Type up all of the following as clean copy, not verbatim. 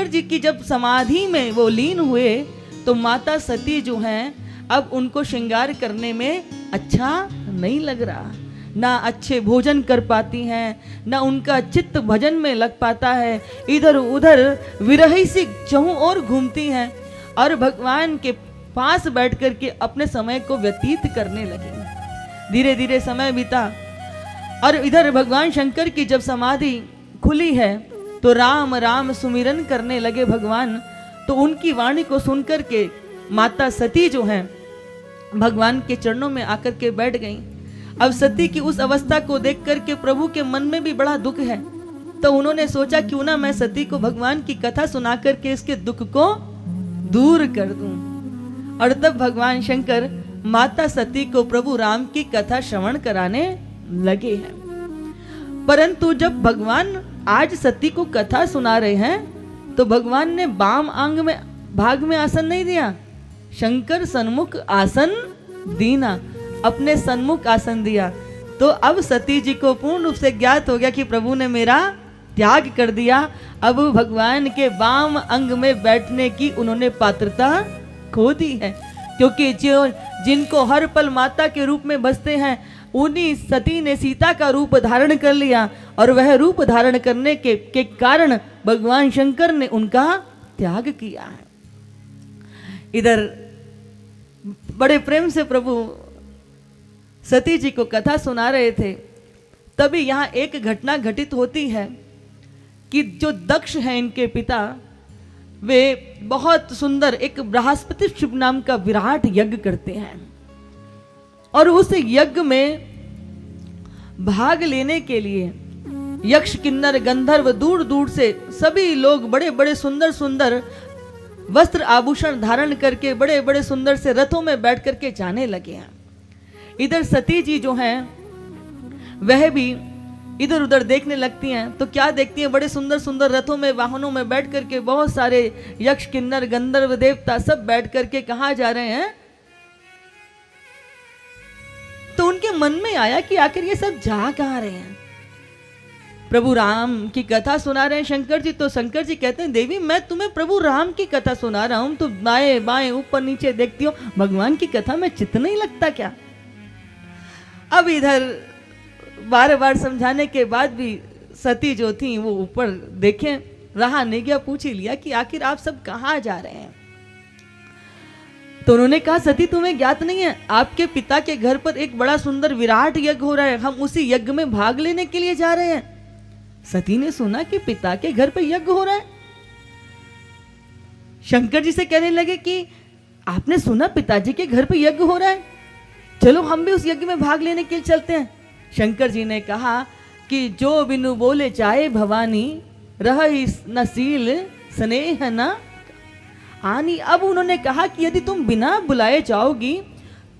शंकर जी की जब समाधि में वो लीन हुए तो माता सती जो हैं अब उनको श्रृंगार करने में अच्छा नहीं लग रहा, ना अच्छे भोजन कर पाती हैं, ना उनका चित्त भजन में लग पाता है, इधर उधर विरही सी चहुं ओर घूमती हैं और भगवान के पास बैठ कर के अपने समय को व्यतीत करने लगी। धीरे धीरे समय बीता और इधर भगवान शंकर की जब समाधि खुली है तो राम राम सुमिरन करने लगे भगवान। तो उनकी वाणी को सुनकर के माता सती जो हैं भगवान के चरणों में आकर के बैठ गईं। अब सती की उस अवस्था को देख करके प्रभु के मन में भी बड़ा दुख है, तो उन्होंने सोचा क्यों ना मैं सती को भगवान की कथा सुना करके इसके दुख को दूर कर दूं। और तब भगवान शंकर माता सती को प्रभु राम की कथा श्रवण कराने लगे हैं। परंतु जब भगवान आज सती को कथा सुना रहे हैं तो भगवान ने बाम अंग में भाग में आसन नहीं दिया, शंकर सन्मुख आसन दीना, अपने सन्मुख आसन दिया। तो अब सती जी को पूर्ण रूप से ज्ञात हो गया कि प्रभु ने मेरा त्याग कर दिया। अब भगवान के वाम अंग में बैठने की उन्होंने पात्रता खो दी है, क्योंकि जो जिनको हर पल माता के रूप में बसते हैं उन्हीं सती ने सीता का रूप धारण कर लिया और वह रूप धारण करने के कारण भगवान शंकर ने उनका त्याग किया है। इधर बड़े प्रेम से प्रभु सती जी को कथा सुना रहे थे, तभी यहाँ एक घटना घटित होती है कि जो दक्ष हैं इनके पिता, वे बहुत सुंदर एक बृहस्पति शुभ नाम का विराट यज्ञ करते हैं और उस यज्ञ में भाग लेने के लिए यक्ष किन्नर गंधर्व दूर दूर से सभी लोग बड़े बड़े सुंदर सुंदर वस्त्र आभूषण धारण करके बड़े बड़े सुंदर से रथों में बैठ करके जाने लगे हैं। इधर सती जी जो हैं वह भी इधर उधर देखने लगती हैं, तो क्या देखती हैं, बड़े सुंदर सुंदर रथों में वाहनों में बैठ करके बहुत सारे यक्ष किन्नर गंधर्व देवता सब बैठ करके कहाँ जा रहे हैं। तो उनके मन में आया कि आखिर ये सब जा कहाँ रहे हैं। प्रभु राम की कथा सुना रहे हैं शंकर जी, तो शंकर जी कहते हैं देवी मैं तुम्हें प्रभु राम की कथा सुना रहा हूं, तो दाएं बाएं ऊपर नीचे देखती हो, भगवान की कथा में चित्त नहीं लगता क्या। अब इधर बार बार समझाने के बाद भी सती जो थी वो ऊपर देखें, रहा नहीं गया, पूछ ही लिया कि आखिर आप सब कहाँ जा रहे हैं। तो उन्होंने कहा सती तुम्हें ज्ञात नहीं है, आपके पिता के घर पर एक बड़ा सुंदर विराट यज्ञ हो रहा है, हम उसी यज्ञ में भाग लेने के लिए जा रहे हैं। सती ने सुना कि पिता के घर पर यज्ञ हो रहा है, शंकर जी से कहने लगे कि आपने सुना पिताजी के घर पर यज्ञ हो रहा है, चलो हम भी उस यज्ञ में भाग लेने के लिए चलते हैं। शंकर जी ने कहा कि जो बिनु बोले चाहे भवानी, रह न सील स्नेह न आनी। अब उन्होंने कहा कि यदि तुम बिना बुलाए जाओगी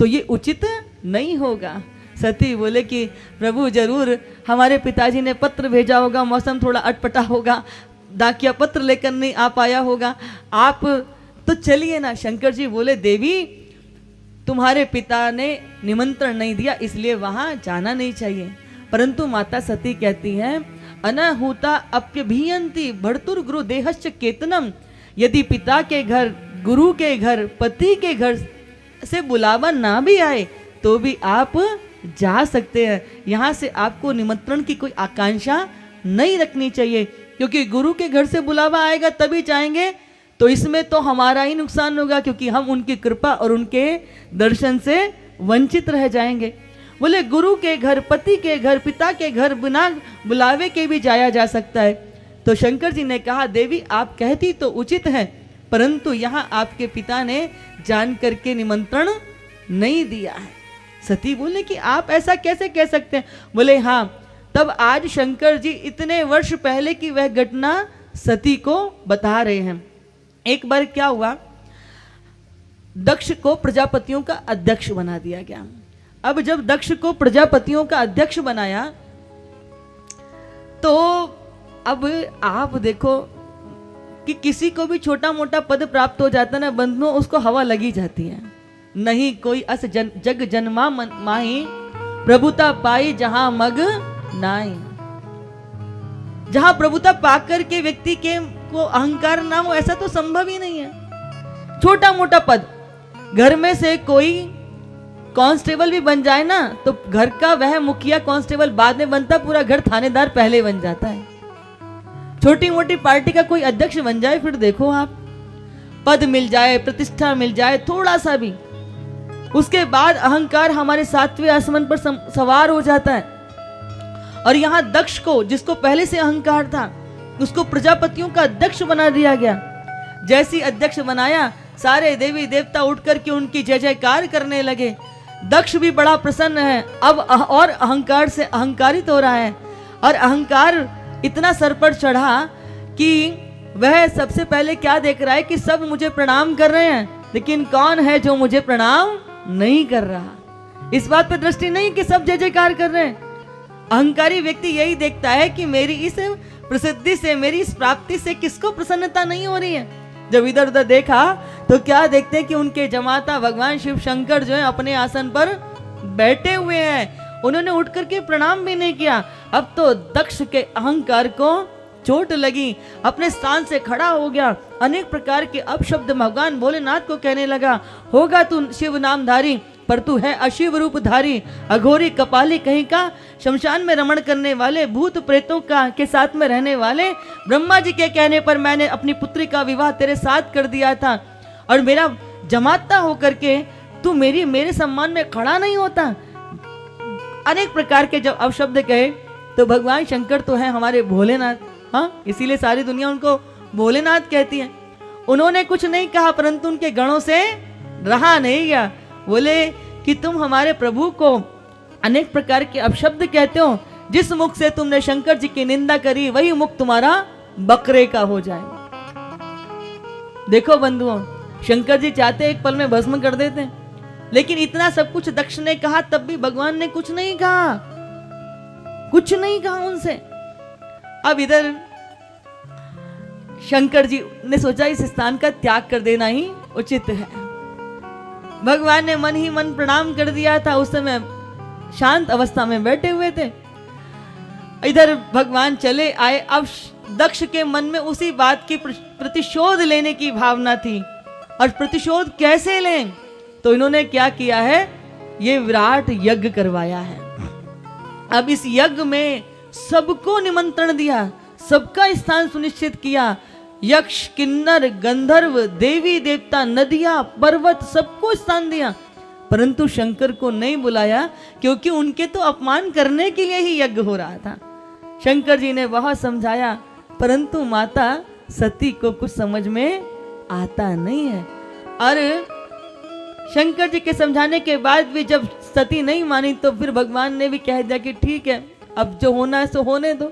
तो ये उचित नहीं होगा। सती बोले कि प्रभु जरूर हमारे पिताजी ने पत्र भेजा होगा, मौसम थोड़ा अटपटा होगा, डाकिया पत्र लेकर नहीं आ पाया होगा, आप तो चलिए ना। शंकर जी बोले देवी तुम्हारे पिता ने निमंत्रण नहीं दिया इसलिए वहां जाना नहीं चाहिए। परंतु माता सती कहती हैं अनाहुता अप्यभियंती भर्तुर गुरु देहश्च केतनम, यदि पिता के घर, गुरु के घर, पति के घर से बुलावा ना भी आए तो भी आप जा सकते हैं। यहाँ से आपको निमंत्रण की कोई आकांक्षा नहीं रखनी चाहिए, क्योंकि गुरु के घर से बुलावा आएगा तभी जाएंगे, तो इसमें तो हमारा ही नुकसान होगा, क्योंकि हम उनकी कृपा और उनके दर्शन से वंचित रह जाएंगे। बोले गुरु के घर, पति के घर, पिता के घर बिना बुलावे के भी जाया जा सकता है। तो शंकर जी ने कहा देवी आप कहती तो उचित है, परंतु यहाँ आपके पिता ने जान करके निमंत्रण नहीं दिया है। सती बोले कि आप ऐसा कैसे कह सकते हैं। बोले हाँ, तब आज शंकर जी इतने वर्ष पहले की वह घटना सती को बता रहे हैं। एक बार क्या हुआ, दक्ष को प्रजापतियों का अध्यक्ष बना दिया गया। अब जब दक्ष को प्रजापतियों का अध्यक्ष बनाया तो अब आप देखो कि किसी को भी छोटा मोटा पद प्राप्त हो जाता है ना बंधुओं, उसको हवा लगी जाती है। नहीं कोई अस जग जन्मा माही, प्रभुता पाई जहां मग नाई। जहां प्रभुता पाकर के व्यक्ति के को अहंकार ना हो ऐसा तो संभव ही नहीं है। छोटा मोटा पद, घर में से कोई कांस्टेबल भी बन जाए ना तो घर का वह मुखिया कांस्टेबल बाद में बनता, पूरा घर थानेदार पहले बन जाता है। छोटी मोटी पार्टी का कोई अध्यक्ष बन जाए, फिर देखो आप, पद मिल जाए, प्रतिष्ठा मिल जाए थोड़ा सा भी, उसके बाद अहंकार हमारे 7वें आसमान पर सवार हो जाता है। और यहाँ दक्ष को, जिसको पहले से अहंकार था, उसको प्रजापतियों का अध्यक्ष बना दिया गया। जैसी अध्यक्ष बनाया, सारे देवी देवता उठ करके उनकी जय जयकार करने लगे। दक्ष भी बड़ा प्रसन्न है, अब और अहंकार से अहंकारित हो रहा है। और अहंकार इतना सर पर चढ़ा कि वह सबसे पहले क्या देख रहा है कि सब मुझे प्रणाम कर रहे हैं, लेकिन कौन है जो मुझे प्रणाम नहीं कर रहा। इस बात पर दृष्टि नहीं कि सब जय जयकार कर रहे हैं। अहंकारी व्यक्ति यही देखता है कि मेरी इस प्रसिद्धि से, मेरी इस प्राप्ति से किसको प्रसन्नता नहीं हो रही है। जब इधर उधर देखा तो क्या देखते हैं कि उनके जमाता भगवान शिव शंकर जो है अपने आसन पर बैठे हुए हैं। उन्होंने उठ करके प्रणाम भी नहीं किया। अब तो दक्ष के अहंकार को चोट लगी, अपने स्थान से खड़ा हो गया, अनेक प्रकार के अपशब्द भगवान भोलेनाथ को कहने लगा। होगा तू शिव नामधारी, पर तू है अशिव रूपधारी, अघोरी कपाली कहीं का, शमशान में रमण करने वाले, भूत प्रेतों का के साथ में रहने वाले। ब्रह्मा जी के कहने पर मैंने अपनी पुत्री का विवाह तेरे साथ कर दिया था, और मेरा जमाता होकर के तू मेरे सम्मान में खड़ा नहीं होता। अनेक प्रकार के जब अपशब्द कहे तो भगवान शंकर तो है हमारे भोलेनाथ, हाँ, इसीलिए सारी दुनिया उनको भोलेनाथ कहती है। उन्होंने कुछ नहीं कहा, परंतु उनके गणों से रहा नहीं गया। बोले कि तुम हमारे प्रभु को अनेक प्रकार के अपशब्द कहते हो, जिस मुख से तुमने शंकर जी की निंदा करी वही मुख तुम्हारा बकरे का हो जाए। देखो बंधुओं, शंकर जी चाहते एक पल में भस्म कर देते, लेकिन इतना सब कुछ दक्ष ने कहा तब भी भगवान ने कुछ नहीं कहा, कुछ नहीं कहा उनसे। अब इधर शंकर जी ने सोचा इस स्थान का त्याग कर देना ही उचित है। भगवान ने मन ही मन प्रणाम कर दिया था, उस समय शांत अवस्था में बैठे हुए थे। इधर भगवान चले आए। अब दक्ष के मन में उसी बात की प्रतिशोध लेने की भावना थी, और प्रतिशोध कैसे लें, तो इन्होंने क्या किया है, ये विराट यज्ञ करवाया है। अब इस यज्ञ में सबको निमंत्रण दिया, सबका स्थान सुनिश्चित किया। यक्ष, किन्नर, गंधर्व, देवी देवता, नदियां, पर्वत, सबको स्थान दिया, परंतु शंकर को नहीं बुलाया, क्योंकि उनके तो अपमान करने के लिए ही यज्ञ हो रहा था। शंकर जी ने बहुत समझाया, परंतु माता सती को कुछ समझ में आता नहीं है। और शंकर जी के समझाने के बाद भी जब सती नहीं मानी, तो फिर भगवान ने भी कह दिया कि ठीक है, अब जो होना है सो होने दो।